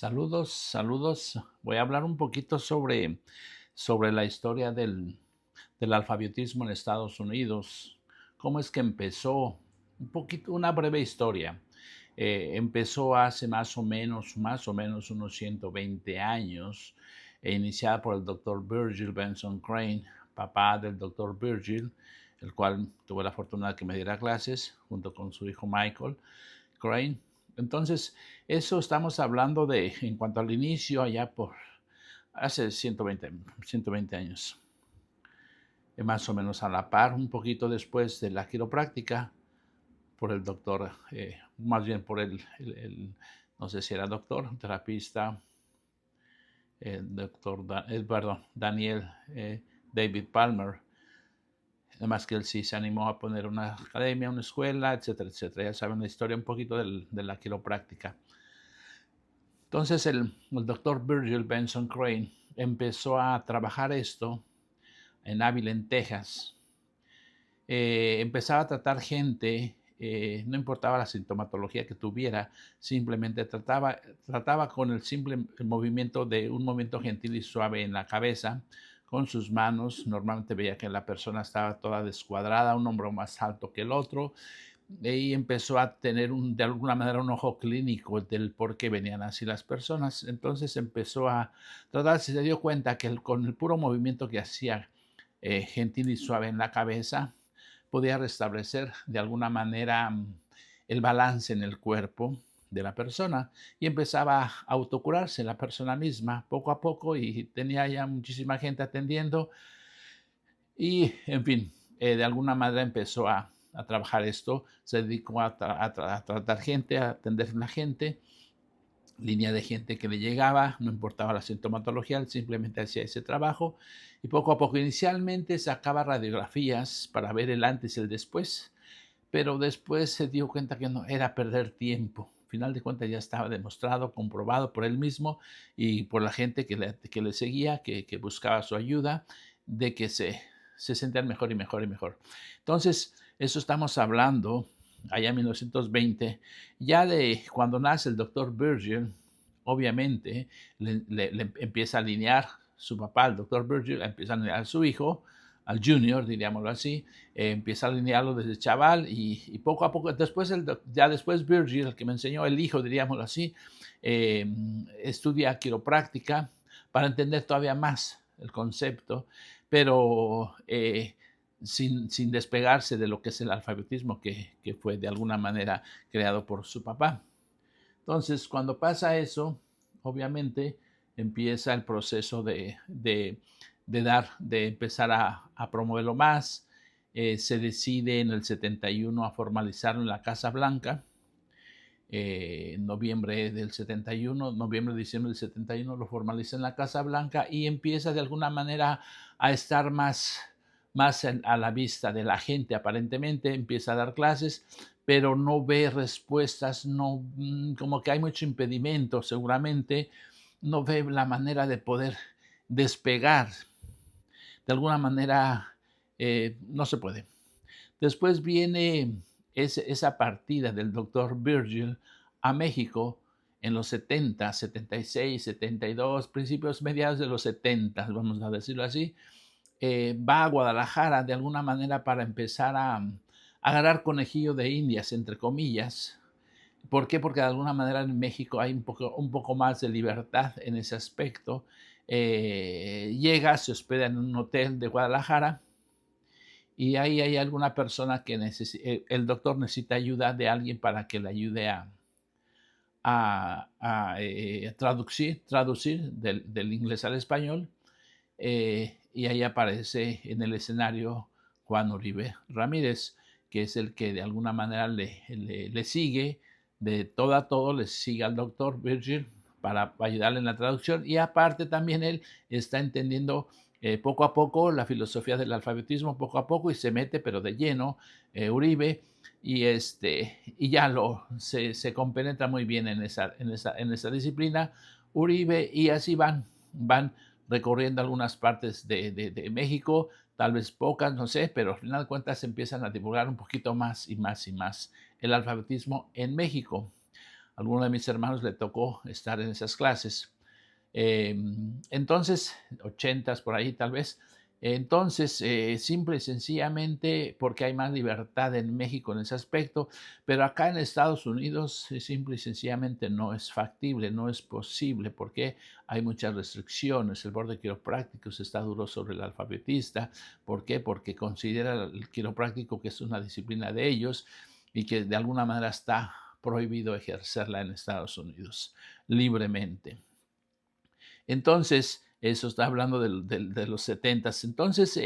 Saludos, saludos. Voy a hablar un poquito sobre la historia del alfabetismo en Estados Unidos. ¿Cómo es que empezó? Un poquito, una breve historia. Empezó hace más o menos unos 120 años, iniciada por el doctor Virgil Benson Crane, papá del doctor Virgil, el cual tuve la fortuna de que me diera clases junto con su hijo Michael Crane. Entonces, eso estamos hablando de, en cuanto al inicio, allá por hace 120 años, más o menos a la par, un poquito después de la quiropráctica, por el doctor, más bien por no sé si era doctor, terapista, perdón, Daniel David Palmer. Además que él sí se animó a poner una academia, una escuela, etcétera, etcétera. Ya saben la historia un poquito de la quiropráctica. Entonces el doctor Virgil Benson Crane empezó a trabajar esto en Ávila, en Texas. Empezaba a tratar gente, no importaba la sintomatología que tuviera, simplemente trataba con el simple movimiento de un movimiento gentil y suave en la cabeza, con sus manos. Normalmente veía que la persona estaba toda descuadrada, un hombro más alto que el otro, y empezó a tener de alguna manera un ojo clínico del por qué venían así las personas. Entonces empezó a tratar, se dio cuenta que con el puro movimiento que hacía gentil y suave en la cabeza, podía restablecer de alguna manera el balance en el cuerpo de la persona, y empezaba a autocurarse la persona misma poco a poco, y tenía ya muchísima gente atendiendo. Y, en fin, de alguna manera empezó a trabajar esto, se dedicó a tratar gente, a atender a la gente, línea de gente que le llegaba, no importaba la sintomatología, él simplemente hacía ese trabajo, y poco a poco inicialmente sacaba radiografías para ver el antes y el después, pero después se dio cuenta que no era perder tiempo. Al final de cuentas ya estaba demostrado, comprobado por él mismo y por la gente que le seguía, que buscaba su ayuda, de que se sentían mejor y mejor y mejor. Entonces, eso estamos hablando allá en 1920, ya de cuando nace el doctor Virgil. Obviamente le empieza a alinear su papá, el doctor Virgil, empieza a alinear a su hijo, al junior, diríamoslo así. Empieza a alinearlo desde chaval, y poco a poco, después ya después Virgil, el que me enseñó, el hijo, diríamoslo así, estudia quiropráctica para entender todavía más el concepto, pero sin despegarse de lo que es el alfabetismo que fue de alguna manera creado por su papá. Entonces, cuando pasa eso, obviamente empieza el proceso de empezar a promoverlo más. Se decide en el 71 a formalizarlo en la Casa Blanca. En noviembre del 71, diciembre del 71, lo formaliza en la Casa Blanca, y empieza de alguna manera a estar más a la vista de la gente. Aparentemente empieza a dar clases, pero no ve respuestas, no, como que hay mucho impedimento seguramente, no ve la manera de poder despegar. De alguna manera no se puede. Después viene esa partida del doctor Virgil a México en los 70, 76, 72, principios, mediados de los 70, vamos a decirlo así. Va a Guadalajara de alguna manera para empezar a agarrar conejillo de indias, entre comillas. ¿Por qué? Porque de alguna manera en México hay un poco más de libertad en ese aspecto. Llega, se hospeda en un hotel de Guadalajara, y ahí hay alguna persona que el doctor necesita ayuda de alguien para que le ayude a traducir del inglés al español. Y ahí aparece en el escenario Juan Uribe Ramírez, que es el que de alguna manera le sigue de todo a todo, le sigue al doctor Virgil para ayudarle en la traducción, y aparte también él está entendiendo poco a poco la filosofía del alfabetismo, poco a poco, y se mete pero de lleno Uribe, y ya se compenetra muy bien en esa disciplina Uribe, y así van recorriendo algunas partes de México, tal vez pocas, no sé, pero al final de cuentas se empiezan a divulgar un poquito más y más y más el alfabetismo en México. alguno de mis hermanos le tocó estar en esas clases. Entonces, 80 por ahí tal vez. Entonces, simple y sencillamente porque hay más libertad en México en ese aspecto, pero acá en Estados Unidos simple y sencillamente no es factible, no es posible, porque hay muchas restricciones. El borde quiropráctico está duro sobre el alfabetista. ¿Por qué? Porque considera el quiropráctico que es una disciplina de ellos y que de alguna manera está prohibido ejercerla en Estados Unidos libremente. Entonces, eso está hablando de los 70. Entonces,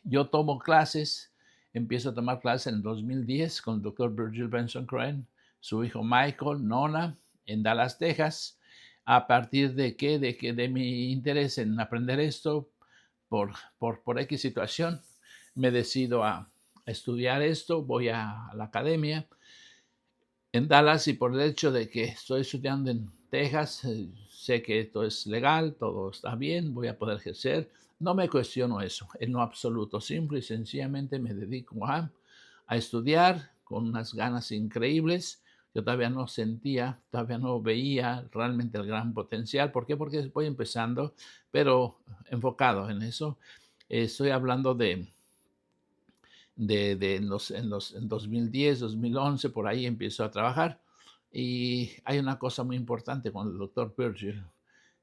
yo tomo clases, empiezo a tomar clases en el 2010 con el doctor Virgil Benson Crane, su hijo Michael, Nona, en Dallas, Texas. ¿A partir de qué? De mi interés en aprender esto, por X situación, me decido a estudiar esto, voy a la academia en Dallas, y por el hecho de que estoy estudiando en Texas, sé que esto es legal, todo está bien, voy a poder ejercer. No me cuestiono eso, en lo absoluto. Simple y sencillamente me dedico a estudiar con unas ganas increíbles. Yo todavía no sentía, todavía no veía realmente el gran potencial. ¿Por qué? Porque voy empezando, pero enfocado en eso. Estoy hablando en 2010, 2011, por ahí empiezo a trabajar. Y hay una cosa muy importante: cuando el doctor Virgil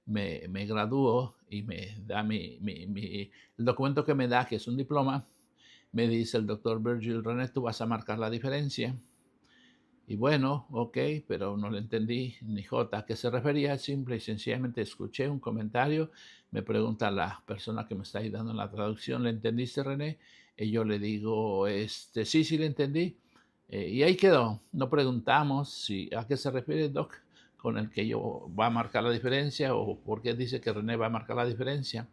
me graduó y me da el documento que me da, que es un diploma, me dice el doctor Virgil: René, tú vas a marcar la diferencia. Y bueno, ok, pero no le entendí ni jota a qué se refería. Simple y sencillamente escuché un comentario. Me pregunta la persona que me está ayudando en la traducción: ¿le entendiste, René? Y yo le digo, sí, sí le entendí. Y ahí quedó. No preguntamos a qué se refiere, Doc, con el que yo va a marcar la diferencia, o por qué dice que René va a marcar la diferencia.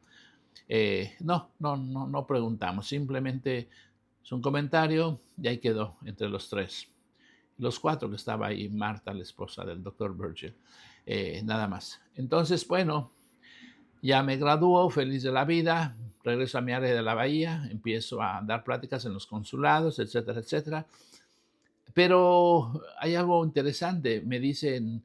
No preguntamos. Simplemente es un comentario y ahí quedó entre los tres. Los cuatro que estaba ahí, Marta, la esposa del doctor Virgil, nada más. Entonces, bueno, ya me graduó, feliz de la vida, regreso a mi área de la Bahía, empiezo a dar pláticas en los consulados, etcétera, etcétera. Pero hay algo interesante. Me dicen,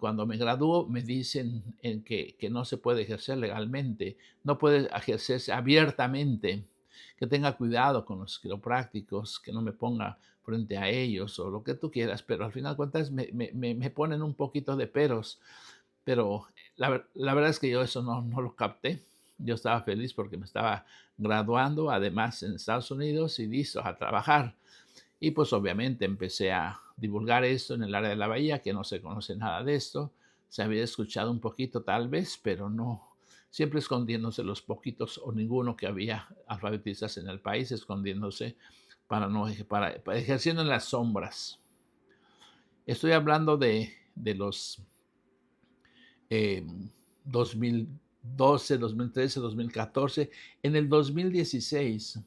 cuando me gradúo, me dicen que no se puede ejercer legalmente, no puede ejercerse abiertamente, que tenga cuidado con los quiroprácticos, que no me ponga frente a ellos o lo que tú quieras, pero al final de cuentas me ponen un poquito de peros. Pero la verdad es que yo eso no lo capté. Yo estaba feliz porque me estaba graduando, además en Estados Unidos, y listo, a trabajar. Y pues obviamente empecé a divulgar esto en el área de la Bahía, que no se conoce nada de esto. Se había escuchado un poquito tal vez, pero no, siempre escondiéndose los poquitos o ninguno que había alfabetistas en el país, escondiéndose para ejerciendo en las sombras. Estoy hablando de los 2012, 2013, 2014. En el 2016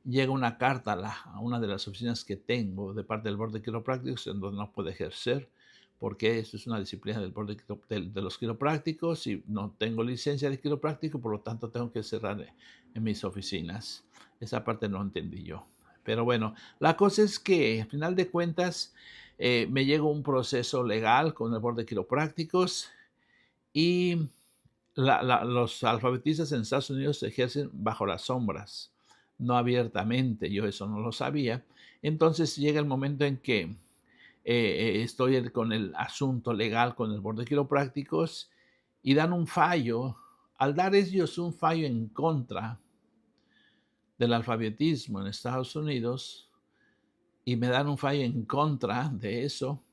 llega una carta a una de las oficinas que tengo de parte del Board de Quiroprácticos, en donde no puede ejercer, porque esto es una disciplina del Board de los quiroprácticos y no tengo licencia de quiropráctico, por lo tanto tengo que cerrar en mis oficinas. Esa parte no entendí yo. Pero bueno, la cosa es que al final de cuentas me llegó un proceso legal con el Board de Quiroprácticos, y los alfabetistas en Estados Unidos se ejercen bajo las sombras, no abiertamente. Yo eso no lo sabía. Entonces llega el momento en que estoy con el asunto legal con el Board de Quiroprácticos y dan un fallo. Al dar ellos un fallo en contra del alfabetismo en Estados Unidos, y me dan un fallo en contra de eso,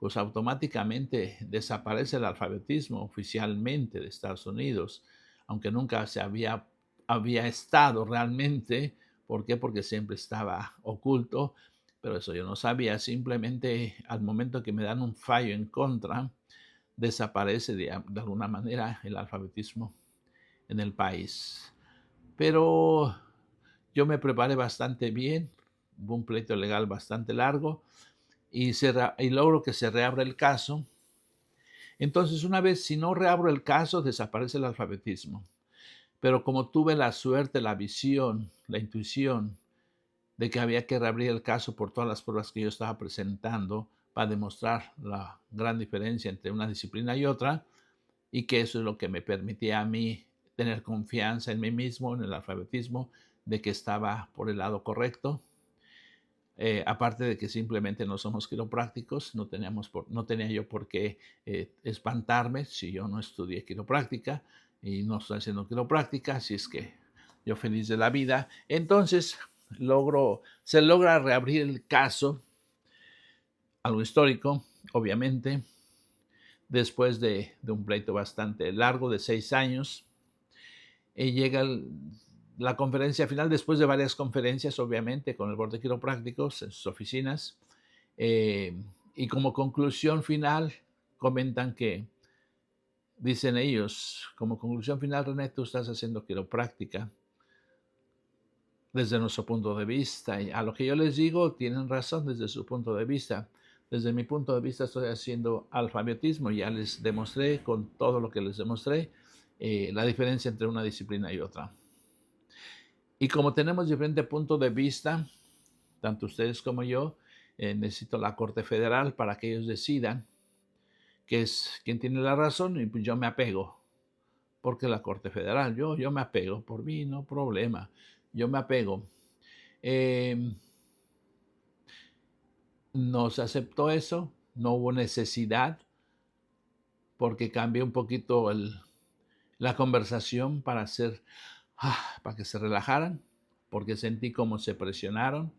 pues automáticamente desaparece el alfabetismo oficialmente de Estados Unidos, aunque nunca había estado realmente. ¿Por qué? Porque siempre estaba oculto, pero eso yo no sabía. Simplemente al momento que me dan un fallo en contra, desaparece de alguna manera el alfabetismo en el país. Pero yo me preparé bastante bien, hubo un pleito legal bastante largo, y logro que se reabra el caso. Entonces, una vez, si no reabro el caso, desaparece el alfabetismo. Pero como tuve la suerte, la visión, la intuición de que había que reabrir el caso por todas las pruebas que yo estaba presentando para demostrar la gran diferencia entre una disciplina y otra, y que eso es lo que me permitía a mí tener confianza en mí mismo, en el alfabetismo, de que estaba por el lado correcto. Aparte de que simplemente no somos quiroprácticos, no tenía yo por qué espantarme si yo no estudié quiropráctica y no estoy haciendo quiropráctica, así es que yo feliz de la vida. Entonces se logra reabrir el caso, algo histórico, obviamente, después de un pleito bastante largo de 6 años. Llega la conferencia final, después de varias conferencias, obviamente, con el Board de Quiroprácticos en sus oficinas. Y como conclusión final, comentan que, dicen ellos, como conclusión final, René, tú estás haciendo quiropráctica desde nuestro punto de vista. Y a lo que yo les digo, tienen razón desde su punto de vista. Desde mi punto de vista estoy haciendo alfabetismo. Ya les demostré, con todo lo que les demostré, la diferencia entre una disciplina y otra. Y como tenemos diferente punto de vista, tanto ustedes como yo, necesito la Corte Federal para que ellos decidan que es quien tiene la razón, y pues yo me apego, porque la Corte Federal, yo me apego, por mí no problema, yo me apego. No se aceptó eso, no hubo necesidad, porque cambié un poquito la conversación para que se relajaran, porque sentí como se presionaron.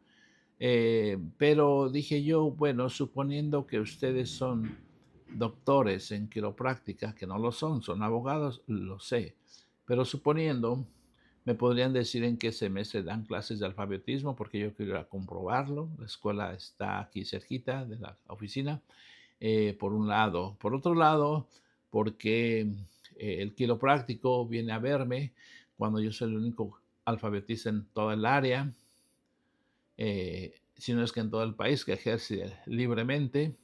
Pero dije yo, bueno, suponiendo que ustedes son doctores en quiropráctica, que no lo son abogados, lo sé, pero suponiendo, me podrían decir en qué semestre dan clases de alfabetismo, porque yo quiero ir a comprobarlo. La escuela está aquí cerquita de la oficina, por un lado. Por otro lado, porque el quiropráctico viene a verme cuando yo soy el único alfabetista en toda el área, si no es que en todo el país, que ejerce libremente,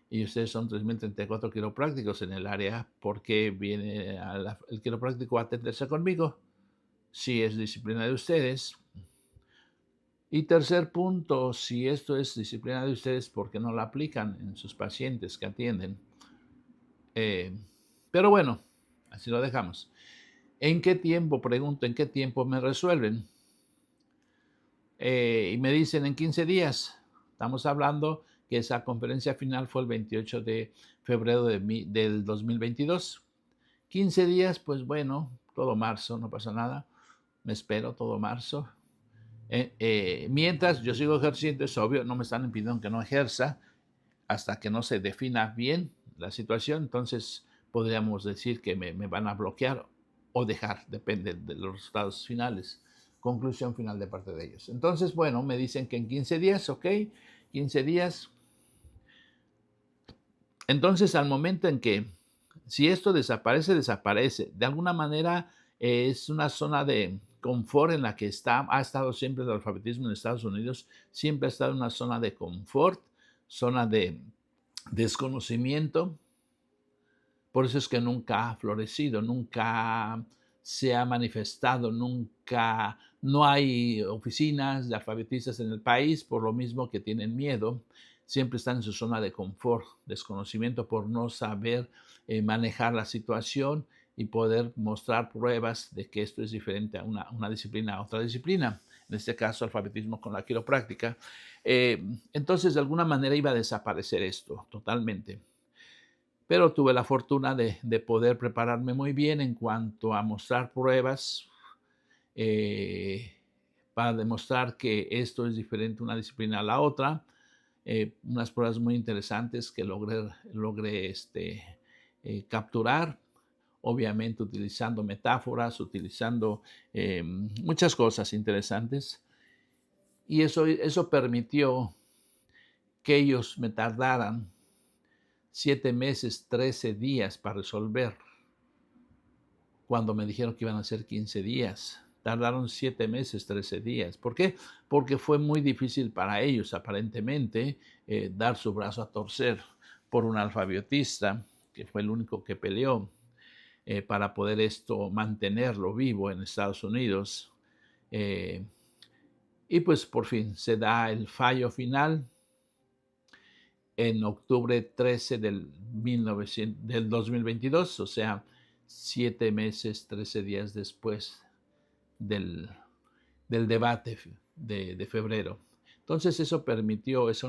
y ustedes son 3.034 quiroprácticos en el área. ¿Por qué viene el quiropráctico a atenderse conmigo? Si es disciplina de ustedes. Y tercer punto, si esto es disciplina de ustedes, ¿por qué no la aplican en sus pacientes que atienden? Pero bueno, así lo dejamos. ¿En qué tiempo? Pregunto, ¿en qué tiempo me resuelven? Y me dicen en 15 días. Estamos hablando que esa conferencia final fue el 28 de febrero del 2022. 15 días, pues bueno, todo marzo, no pasa nada. Me espero todo marzo. Mientras yo sigo ejerciendo, es obvio, no me están impidiendo que no ejerza hasta que no se defina bien la situación. Entonces podríamos decir que me van a bloquear o dejar, depende de los resultados finales. Conclusión final de parte de ellos. Entonces, bueno, me dicen que en 15 días, ok, 15 días. Entonces, al momento en que, si esto desaparece, desaparece. De alguna manera, es una zona de confort en la que ha estado siempre el alfabetismo en Estados Unidos. Siempre ha estado en una zona de confort, zona de desconocimiento. Por eso es que nunca ha florecido, nunca se ha manifestado, no hay oficinas de alfabetistas en el país, por lo mismo que tienen miedo. Siempre están en su zona de confort, desconocimiento, por no saber manejar la situación y poder mostrar pruebas de que esto es diferente a una disciplina a otra disciplina, en este caso alfabetismo con la quiropráctica. Entonces, de alguna manera iba a desaparecer esto totalmente. Pero tuve la fortuna de poder prepararme muy bien en cuanto a mostrar pruebas, eh, para demostrar que esto es diferente una disciplina a la otra. Unas pruebas muy interesantes que logré capturar, obviamente utilizando metáforas, utilizando muchas cosas interesantes. Y eso permitió que ellos me tardaran 7 meses, 13 días para resolver, cuando me dijeron que iban a ser 15 días. Tardaron 7 meses, 13 días. ¿Por qué? Porque fue muy difícil para ellos, aparentemente, dar su brazo a torcer por un alfabetista, que fue el único que peleó para poder mantenerlo vivo en Estados Unidos. Y pues por fin se da el fallo final en octubre 13 del 2022, o sea, 7 meses, 13 días después del, del debate de febrero. Entonces eso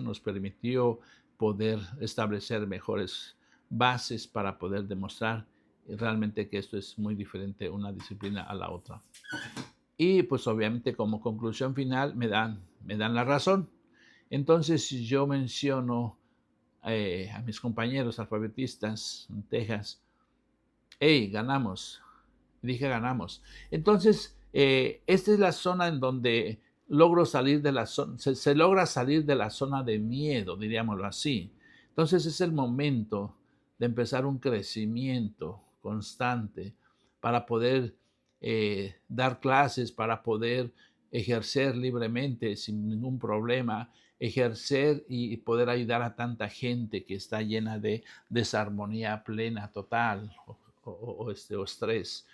nos permitió poder establecer mejores bases para poder demostrar realmente que esto es muy diferente una disciplina a la otra. Y pues obviamente como conclusión final me dan la razón. Entonces si yo menciono a mis compañeros alfabetistas en Texas, hey, ganamos, dije ganamos. Entonces, esta es la zona en donde logro salir de la zona, se logra salir de la zona de miedo, diríamoslo así. Entonces es el momento de empezar un crecimiento constante para poder dar clases, para poder ejercer libremente sin ningún problema, ejercer y poder ayudar a tanta gente que está llena de desarmonía plena, total o estrés,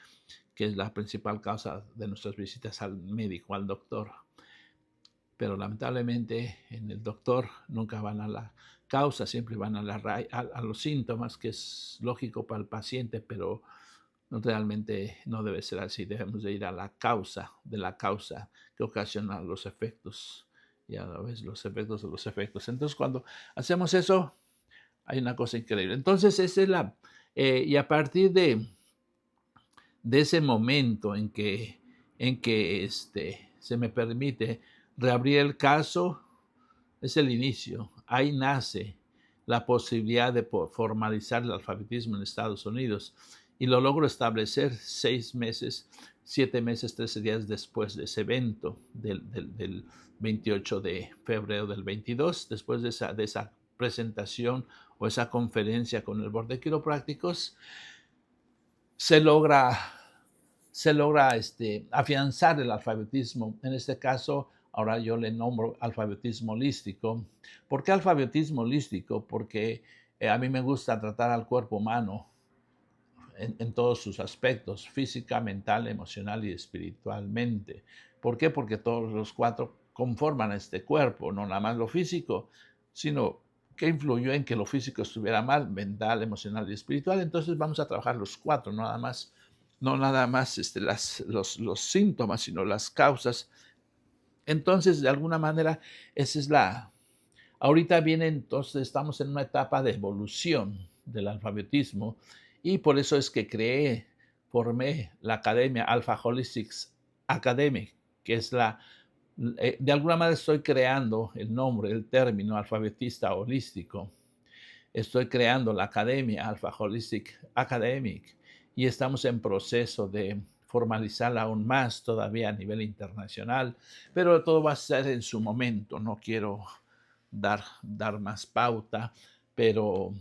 que es la principal causa de nuestras visitas al médico, al doctor. Pero lamentablemente en el doctor nunca van a la causa, siempre van a los síntomas, que es lógico para el paciente, pero realmente no debe ser así. Debemos de ir a la causa de la causa que ocasiona los efectos, y a la vez los efectos de los efectos. Entonces cuando hacemos eso, hay una cosa increíble. Entonces esa es y a partir de ese momento en que se me permite reabrir el caso, es el inicio. Ahí nace la posibilidad de formalizar el alfabetismo en Estados Unidos, y lo logro establecer 6 meses, 7 meses, 13 días después de ese evento del 28 de febrero del 22, después de esa presentación o esa conferencia con el Board de Quiroprácticos. Se logra afianzar el alfabetismo. En este caso, ahora yo le nombro alfabetismo holístico. ¿Por qué alfabetismo holístico? Porque a mí me gusta tratar al cuerpo humano en todos sus aspectos, física, mental, emocional y espiritualmente. ¿Por qué? Porque todos los 4 conforman este cuerpo, no nada más lo físico, sino que influyó en que lo físico estuviera mal, mental, emocional y espiritual. Entonces vamos a trabajar los 4, no nada más los síntomas, sino las causas. Entonces, de alguna manera, esa es ahorita entonces estamos en una etapa de evolución del alfabetismo, y por eso es que formé la academia Alpha Holistics Academy, que es de alguna manera estoy creando el nombre, el término alfabetista holístico. Estoy creando la academia Alpha Holistic Academic, y estamos en proceso de formalizarla aún más todavía a nivel internacional, pero todo va a ser en su momento. No quiero dar más pauta, pero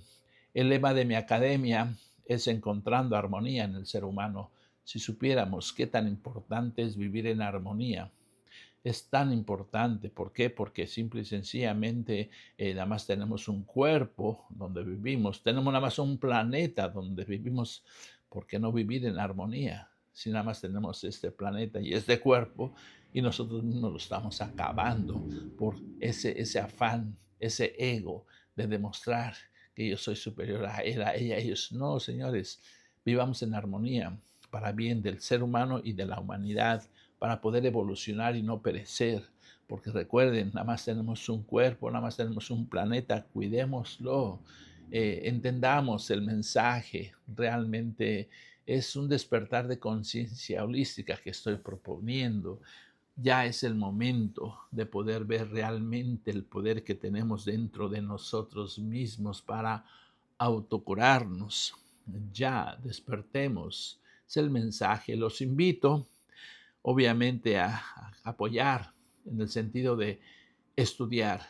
el lema de mi academia es encontrando armonía en el ser humano. Si supiéramos qué tan importante es vivir en armonía. Es tan importante. ¿Por qué? Porque simple y sencillamente nada más tenemos un cuerpo donde vivimos, tenemos nada más un planeta donde vivimos. ¿Por qué no vivir en armonía? Si nada más tenemos este planeta y este cuerpo, y nosotros mismos lo estamos acabando por ese afán, ese ego de demostrar que yo soy superior a él, a ella, a ellos. No, señores, vivamos en armonía para bien del ser humano y de la humanidad, para poder evolucionar y no perecer. Porque recuerden, nada más tenemos un cuerpo, nada más tenemos un planeta, cuidémoslo, entendamos el mensaje. Realmente es un despertar de conciencia holística que estoy proponiendo. Ya es el momento de poder ver realmente el poder que tenemos dentro de nosotros mismos para autocurarnos. Ya despertemos. Es el mensaje. Los invito obviamente a apoyar en el sentido de estudiar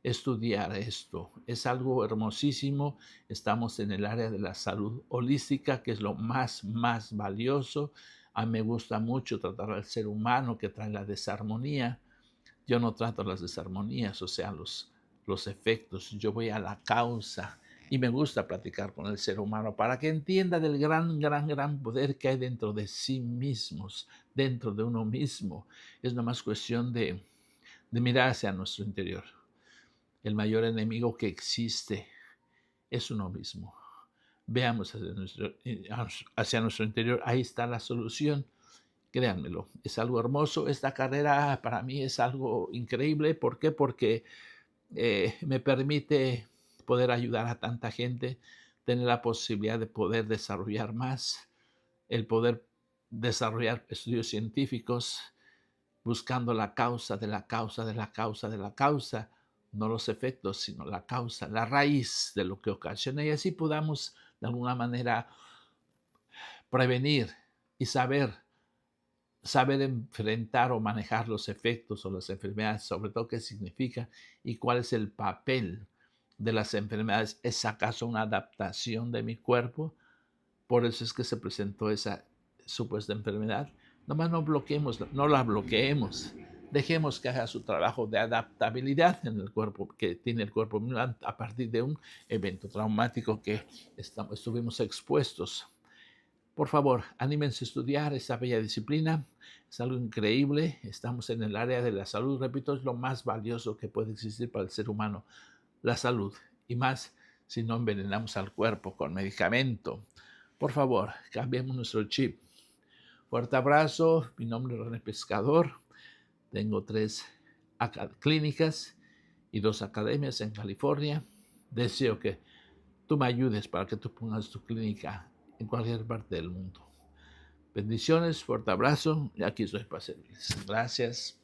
esto. Es algo hermosísimo. Estamos en el área de la salud holística, que es lo más valioso. A mí me gusta mucho tratar al ser humano que trae la desarmonía. Yo no trato las desarmonías, o sea, los efectos. Yo voy a la causa, y me gusta platicar con el ser humano para que entienda del gran poder que hay dentro de sí mismos, dentro de uno mismo. Es nomás cuestión de de mirar hacia nuestro interior. El mayor enemigo que existe es uno mismo. Veamos hacia nuestro interior. Ahí está la solución. Créanmelo, es algo hermoso. Esta carrera para mí es algo increíble. ¿Por qué? Porque me permite poder ayudar a tanta gente, tener la posibilidad de poder desarrollar más, el poder desarrollar estudios científicos, buscando la causa de la causa de la causa de la causa, no los efectos, sino la causa, la raíz de lo que ocasiona, y así podamos de alguna manera prevenir y saber enfrentar o manejar los efectos o las enfermedades, sobre todo qué significa y cuál es el papel de las enfermedades. ¿Es acaso una adaptación de mi cuerpo? Por eso es que se presentó esa supuesta enfermedad. Nomás no la bloqueemos. Dejemos que haga su trabajo de adaptabilidad en el cuerpo, que tiene el cuerpo a partir de un evento traumático que estuvimos expuestos. Por favor, anímense a estudiar esta bella disciplina. Es algo increíble. Estamos en el área de la salud. Repito, es lo más valioso que puede existir para el ser humano, la salud. Y más si no envenenamos al cuerpo con medicamento. Por favor, cambiemos nuestro chip. Fuerte abrazo. Mi nombre es René Pescador. Tengo 3 clínicas y 2 academias en California. Deseo que tú me ayudes para que tú pongas tu clínica en cualquier parte del mundo. Bendiciones, fuerte abrazo y aquí estoy para servirles. Gracias.